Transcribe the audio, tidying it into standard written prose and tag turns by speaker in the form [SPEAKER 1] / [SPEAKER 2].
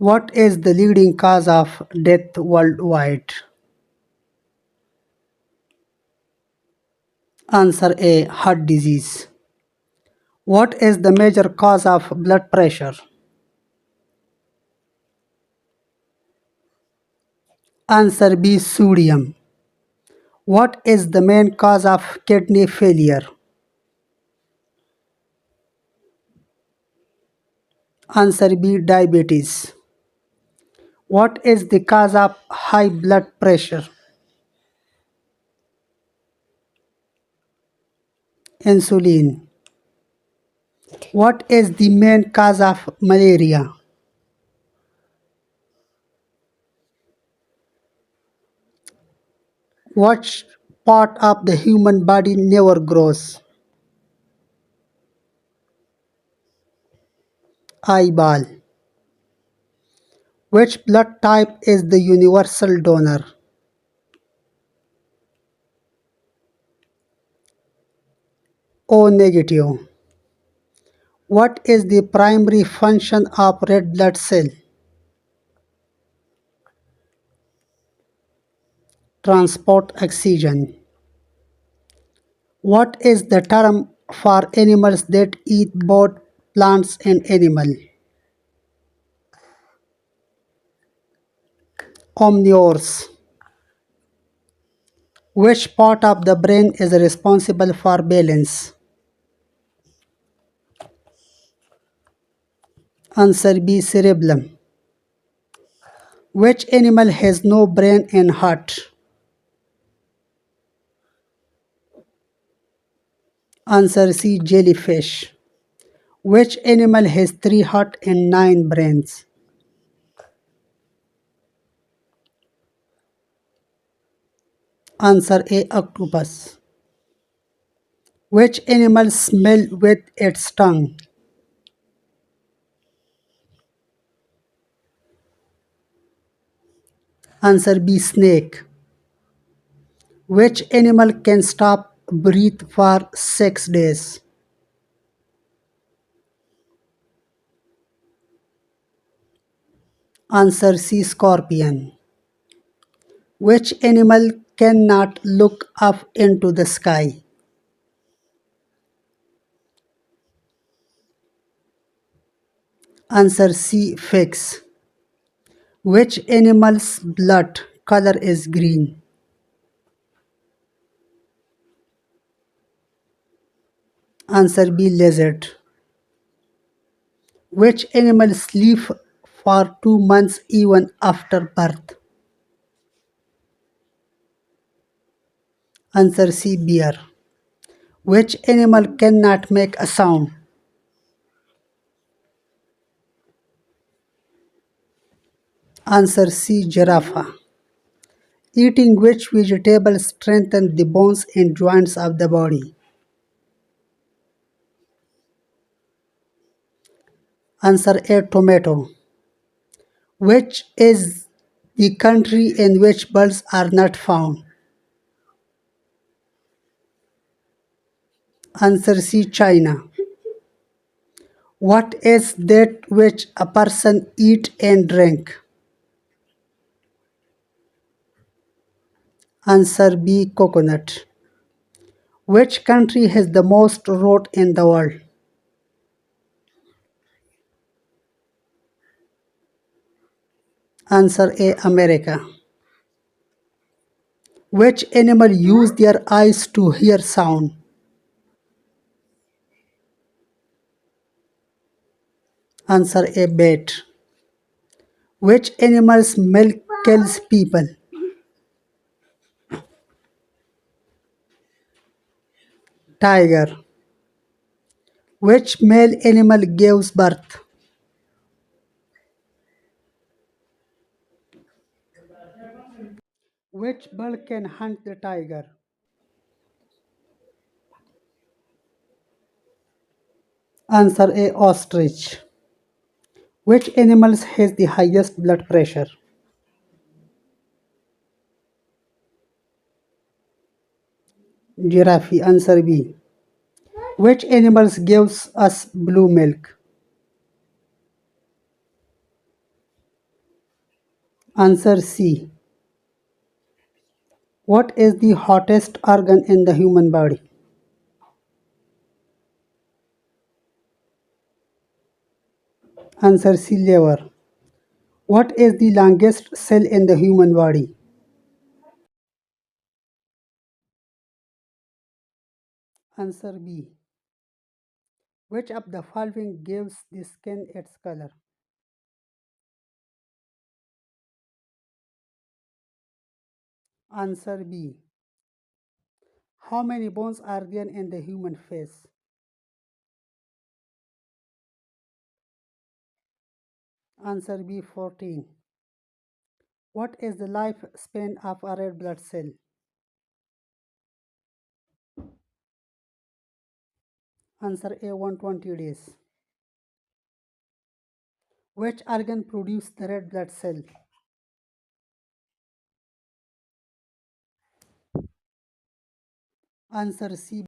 [SPEAKER 1] What is the leading cause of death worldwide? Answer A. Heart disease. What is the major cause of blood pressure? Answer B. Sodium. What is the main cause of kidney failure? Answer B. Diabetes. What is the cause of high blood pressure? Insulin. What is the main cause of malaria? What part of the human body never grows? Eyeball. Which blood type is the universal donor? O negative. What is the primary function of red blood cell? Transport oxygen. What is the term for animals that eat both plants and animal? Omnivores. Which part of the brain is responsible for balance? Answer B. Cerebellum. Which animal has no brain and heart? Answer C. Jellyfish. Which animal has 3 hearts and 9 brains? Answer A. Octopus. Which animal smells with its tongue? Answer B. Snake. Which animal can stop breath for 6 days? Answer C. Scorpion. Which animal cannot look up into the sky? Answer C. Figs. Which animal's blood color is green? Answer B. Lizard. Which animal sleep for 2 months even after birth? Answer C. Bear. Which animal cannot make a sound? Answer C. Giraffe. Eating which vegetable strengthens the bones and joints of the body? Answer A. Tomato. Which is the country in which birds are not found? Answer C. China. What is that which a person eat and drink? Answer B. Coconut. Which country has the most road in the world? Answer A. America. Which animal use their eyes to hear sound? Answer A. Bat. Which animal's milk kills people? Tiger. Which male animal gives birth? Which bird can hunt the tiger? Answer A. Ostrich. Which animal has the highest blood pressure? Giraffe. Answer B. Which animals gives us blue milk? Answer C. What is the hottest organ in the human body? Answer C. Liver. What is the longest cell in the human body? Answer B. Which of the following gives the skin its color? Answer B. How many bones are there in the human face? Answer B. 14. What is the lifespan of a red blood cell? Answer A. 120 days. Which organ produces the red blood cell? Answer C.